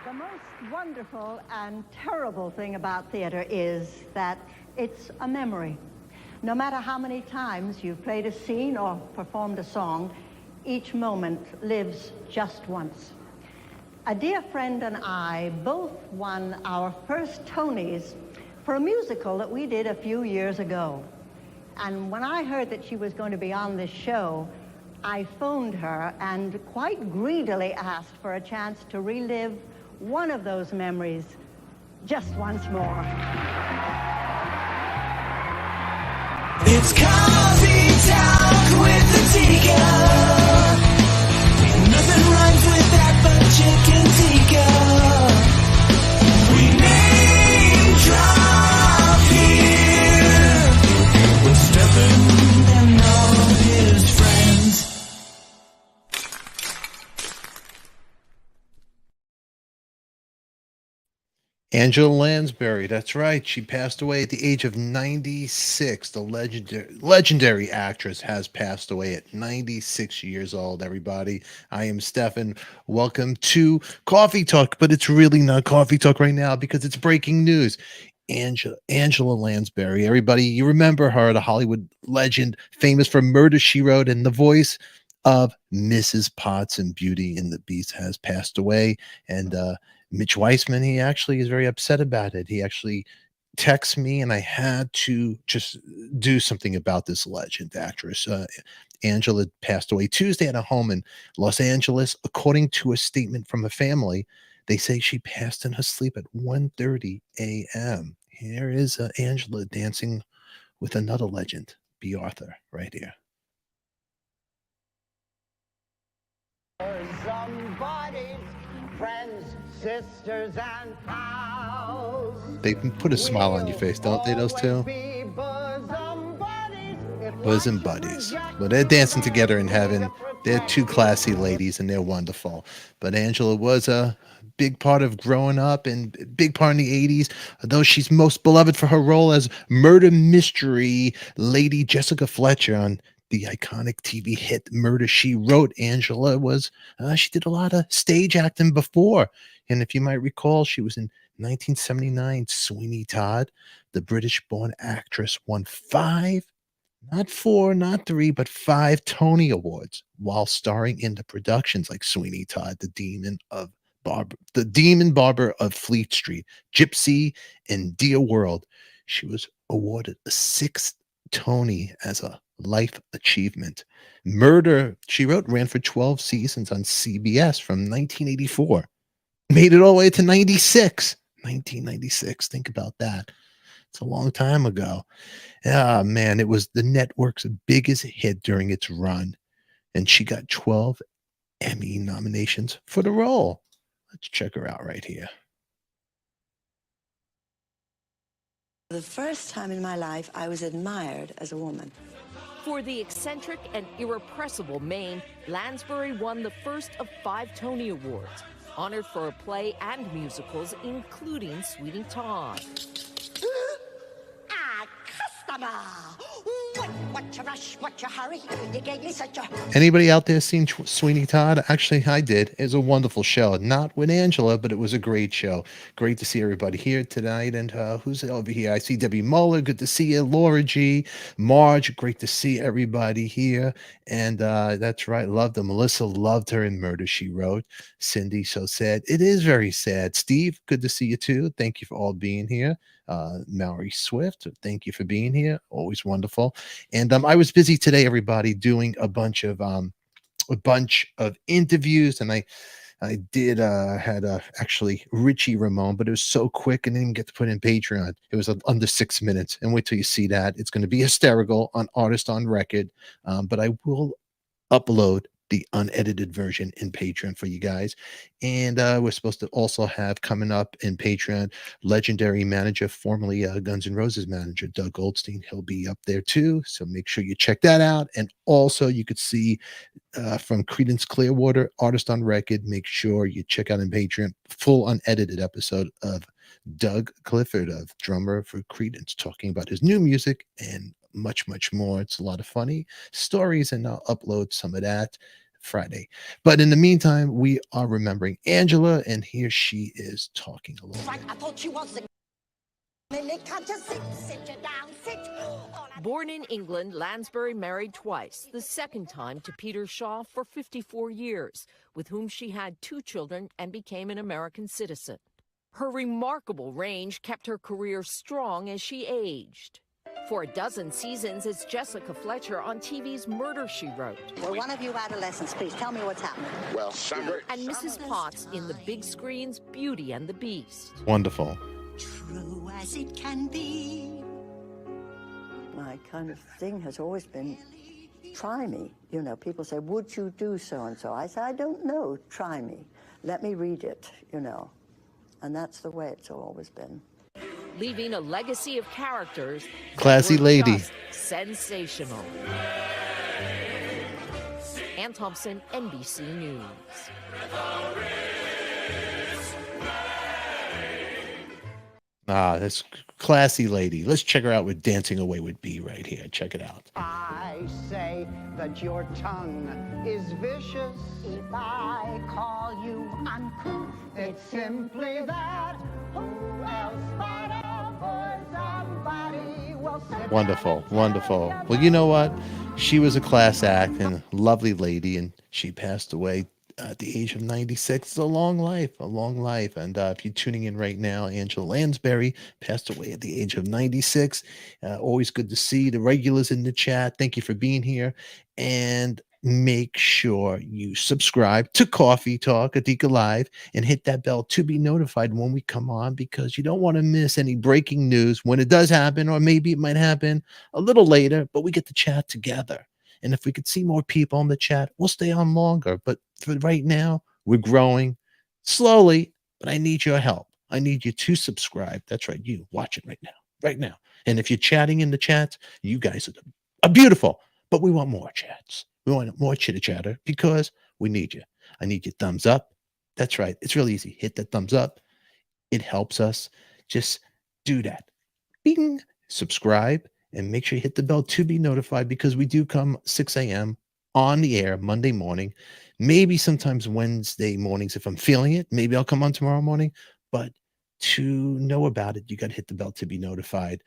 The most wonderful and terrible thing about theater is that it's a memory. No matter how many times you've played a scene or performed a song, each moment lives just once. A dear friend and I both won our first Tonys for a musical that we did a few years ago. And when I heard that she was going to be on this show, I phoned her and quite greedily asked for a chance to relive one of those memories just once more. It's coffee talk with the Tika. Nothing rhymes with that but chicken tikka. We name drop here with Stefan and all his friends. Angela Lansbury, that's right. She passed away at the age of 96. The legendary actress has passed away at 96 years old, everybody. I am Stefan. Welcome to Coffee Talk, but it's really not Coffee Talk right now because it's breaking news. Angela Lansbury, everybody, you remember her, the Hollywood legend, famous for Murder, She Wrote, and the voice of Mrs. Potts in Beauty and the Beast has passed away. And Mitch Weissman, he actually is very upset about it. He actually texted me, and I had to just do something about this legend actress. Angela passed away Tuesday at a home in Los Angeles. According to a statement from a family, they say she passed in her sleep at 1:30 a.m. Here is Angela dancing with another legend, B. Arthur, right here. Somebody's friends, sisters, and pals. They can put a smile on your face, don't they, those two? Bosom buddies. But they're dancing together in heaven. They're two classy ladies, and they're wonderful. But Angela was a big part of growing up and big part in the 80s, though she's most beloved for her role as murder mystery Lady Jessica Fletcher on the iconic TV hit Murder, She Wrote. Angela was, she did a lot of stage acting before. And if you might recall, she was in 1979 Sweeney Todd. The British-born actress won 5, not 4, not 3, but 5 Tony Awards while starring in the productions like Sweeney Todd, the Demon Barber of Fleet Street, Gypsy, and Dear World. She was awarded a 6th Tony as a life achievement. Murder, She Wrote, ran for 12 seasons on CBS from 1984. Made it all the way to 96. 1996. Think about that. It's a long time ago. Ah, man, it was the network's biggest hit during its run. And she got 12 Emmy nominations for the role. Let's check her out right here. The first time in my life I was admired as a woman. For the eccentric and irrepressible Maine, Lansbury won the first of 5 Tony Awards, honored for a play and musicals, including Sweeney Todd. Customer! What you rush, what you hurry? You gave me such a... Anybody out there seen Sweeney Todd? Actually, I did. It was a wonderful show. Not with Angela, but it was a great show. Great to see everybody here tonight. And who's over here? I see Debbie Muller. Good to see you. Laura G. Marge. Great to see everybody here. And that's right. Loved her. Melissa loved her in Murder, She Wrote. Cindy, so sad. It is very sad. Steve, good to see you too. Thank you for all being here. Mallory Swift, thank you for being here. Always wonderful. And I was busy today, everybody, doing a bunch of interviews, and I did had actually Richie Ramone, but it was so quick and didn't even get to put in Patreon. It was under 6 minutes, and wait till you see that. It's going to be hysterical on Artist on Record, but I will upload the unedited version in Patreon for you guys. And we're supposed to also have coming up in Patreon legendary manager, formerly Guns N' Roses manager, Doug Goldstein. He'll be up there too, so make sure you check that out. And also you could see from Creedence Clearwater, Artist on Record. Make sure you check out in Patreon full unedited episode of Doug Clifford, of drummer for Creedence, talking about his new music and much more. It's a lot of funny stories, and I'll upload some of that Friday. But in the meantime, we are remembering Angela, and here she is talking a little Right, bit. I thought she was a... Can't just sit you down, sit. All I... Born in England, Lansbury married twice, the second time to Peter Shaw for 54 years, with whom she had 2 children and became an American citizen. Her remarkable range kept her career strong as she aged. For a dozen seasons, it's Jessica Fletcher on TV's Murder, She Wrote. Well, one of you adolescents, please tell me what's happening. Well, summer. And Mrs. Potts in the big screen's Beauty and the Beast. Wonderful. True as it can be. My kind of thing has always been, try me. You know, people say, would you do so-and-so? I say, I don't know, try me. Let me read it, you know. And that's the way it's always been. Leaving a legacy of characters that Classy were lady. just sensational. Ann Thompson, NBC News. Ah, that's classy lady. Let's check her out with Dancing Away with B right here. Check it out. I say that your tongue is vicious. If I call you uncouth, It's simply that. who else but a boy somebody will sit Wonderful, down and wonderful. tell you Well, you know what? She was a class act and a lovely lady, and she passed away at the age of 96. It's a long life, a long life. And if you're tuning in right now, Angela Lansbury passed away at the age of 96. Always good to see the regulars in the chat. Thank you for being here. And make sure you subscribe to Coffee Talk, ADIKA Live, and hit that bell to be notified when we come on, because you don't want to miss any breaking news when it does happen, or maybe it might happen a little later, but we get to chat together. And if we could see more people in the chat, we'll stay on longer. But for right now, we're growing slowly, but I need your help. I need you to subscribe. That's right. You watch it right now, right now. And if you're chatting in the chat, you guys are beautiful, but we want more chats. We want more chitter chatter because we need you. I need your thumbs up. That's right. It's real easy. Hit that thumbs up. It helps us. Just do that. Bing. Subscribe and make sure you hit the bell to be notified, because we do come 6 a.m. on the air Monday morning, maybe sometimes Wednesday mornings if I'm feeling it. Maybe I'll come on tomorrow morning, but to know about it, you got to hit the bell to be notified.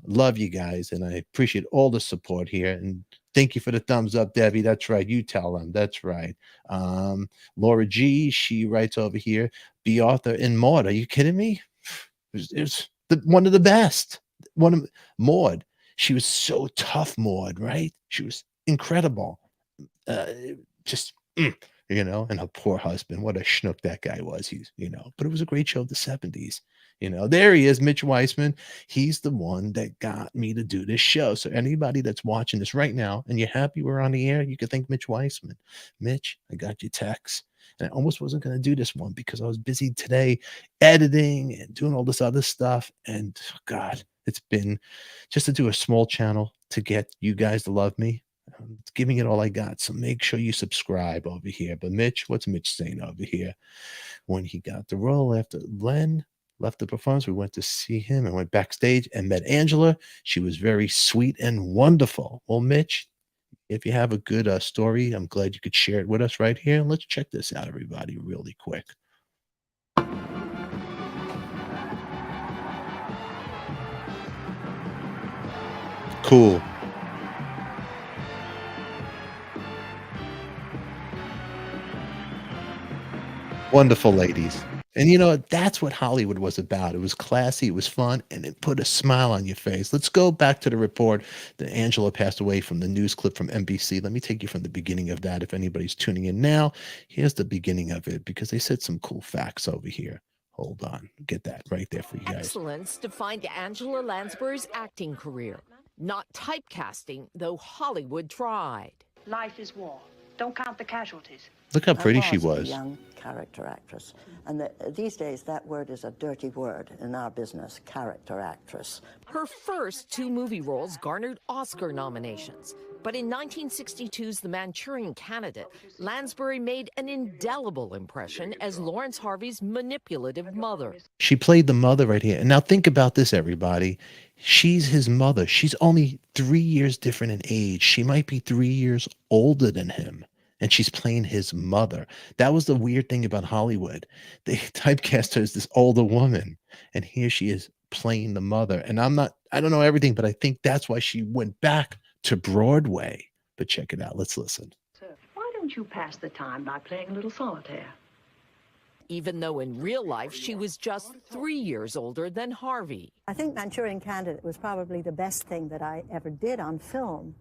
Love you guys, and I appreciate all the support here. And thank you for the thumbs up, Debbie. That's right. You tell them. That's right. Laura G, she writes over here, be Arthur and Maud. Are you kidding me? It's one of the best. One of Maud. She was so tough, Maud, right? She was incredible. Just, you know, and her poor husband, what a schnook that guy was. He's, you know, but it was a great show of the 70s. You know, there he is, Mitch Weissman. He's the one that got me to do this show. So anybody that's watching this right now and you're happy we're on the air, you can thank Mitch Weissman. Mitch, I got your text. And I almost wasn't going to do this one because I was busy today editing and doing all this other stuff. And God, it's been just to do a small channel to get you guys to love me. It's giving it all I got. So make sure you subscribe over here. But Mitch, what's Mitch saying over here? When he got the role after Len left the performance, we went to see him and went backstage and met Angela. She was very sweet and wonderful. Well, Mitch, if you have a good story, I'm glad you could share it with us right here. Let's check this out, everybody, really quick. Cool. Wonderful ladies. And you know, that's what Hollywood was about. It was classy, it was fun, and it put a smile on your face. Let's go back to the report that Angela passed away from the news clip from NBC. Let me take you from the beginning of that. If anybody's tuning in now, here's the beginning of it, because they said some cool facts over here. Hold on. Get that right there for you guys. Excellence defined Angela Lansbury's acting career. Not typecasting, though Hollywood tried. Life is war. Don't count the casualties. Look how pretty she I was was. a young character actress. And these days, that word is a dirty word in our business, character actress. Her first 2 movie roles garnered Oscar nominations. But in 1962's The Manchurian Candidate, Lansbury made an indelible impression as Lawrence Harvey's manipulative mother. She played the mother right here. And now think about this, everybody. She's his mother. She's only 3 years different in age. She might be 3 years older than him. and she's playing his mother. That was the weird thing about Hollywood. They typecast her as this older woman, and here she is playing the mother. And I don't know everything, but I think that's why she went back to Broadway. But check it out. Let's listen. Why don't you pass the time by playing a little solitaire? Even though in real life she was just 3 years older than Harvey. I think Manchurian Candidate was probably the best thing that I ever did on film.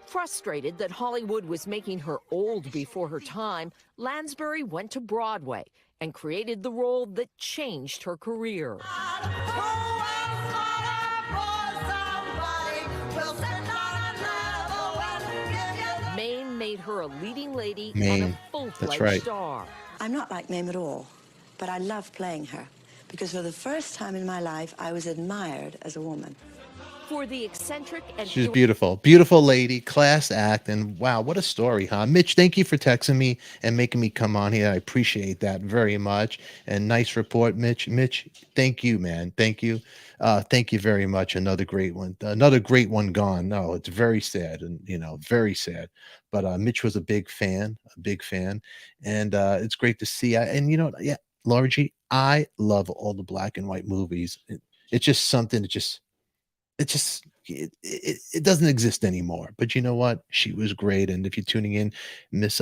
Frustrated that Hollywood was making her old before her time, Lansbury went to Broadway and created the role that changed her career. Maine made her a leading lady and a Maine, full-fledged that's right. star. I'm not like Mame at all, but I love playing her because for the first time in my life, I was admired as a woman. For the eccentric and She's beautiful, beautiful lady, class act, and wow, what a story, huh? Mitch, thank you for texting me and making me come on here. I appreciate that very much. And nice report, Mitch. Mitch, thank you, man. Thank you. Thank you very much. Another great one. Another great one gone. No, it's very sad, and very sad. But Mitch was a big fan, and it's great to see. Yeah, Laura G, I love all the black and white movies. It's just something that it doesn't exist anymore. But you know what? She was great. And if you're tuning in, Miss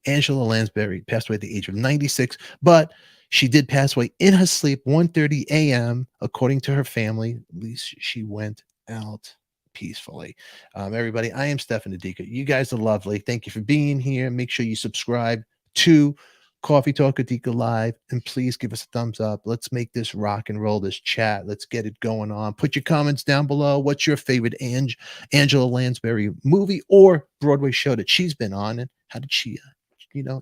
Angela Lansbury passed away at the age of 96, but she did pass away in her sleep, 1:30 a.m. according to her family. At least she went out peacefully. Everybody, I am Stefan ADIKA. You guys are lovely. Thank you for being here. Make sure you subscribe to Coffee Talk ADIKA Live, and please give us a thumbs up. Let's make this rock and roll, this chat. Let's get it going on. Put your comments down below. What's your favorite Angela Lansbury movie or Broadway show that she's been on, and how did she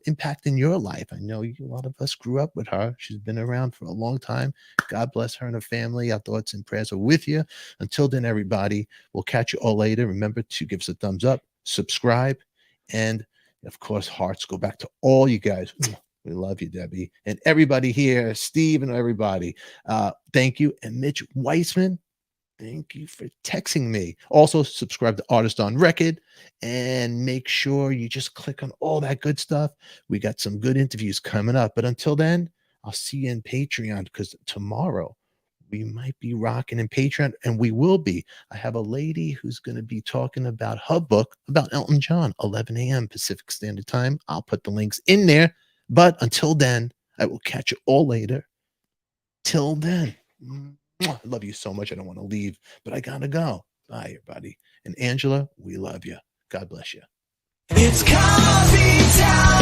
impact in your life? I know a lot of us grew up with her. She's been around for a long time. God bless her and her family. Our thoughts and prayers are with you. Until then, everybody, we'll catch you all later. Remember to give us a thumbs up, subscribe, and of course, hearts go back to all you guys. We love you, Debbie, and everybody here, Steve and everybody. Thank you. And Mitch Weissman, thank you for texting me. Also, subscribe to Artist on Record and make sure you just click on all that good stuff. We got some good interviews coming up. But until then, I'll see you in Patreon, because tomorrow we might be rocking in Patreon, and we will be. I have a lady who's going to be talking about her book about Elton John, 11 a.m. Pacific Standard Time. I'll put the links in there. But until then, I will catch you all later. Till then, I love you so much. I don't want to leave, but I gotta go. Bye, everybody. And Angela, we love you. God bless you. It's coffee time.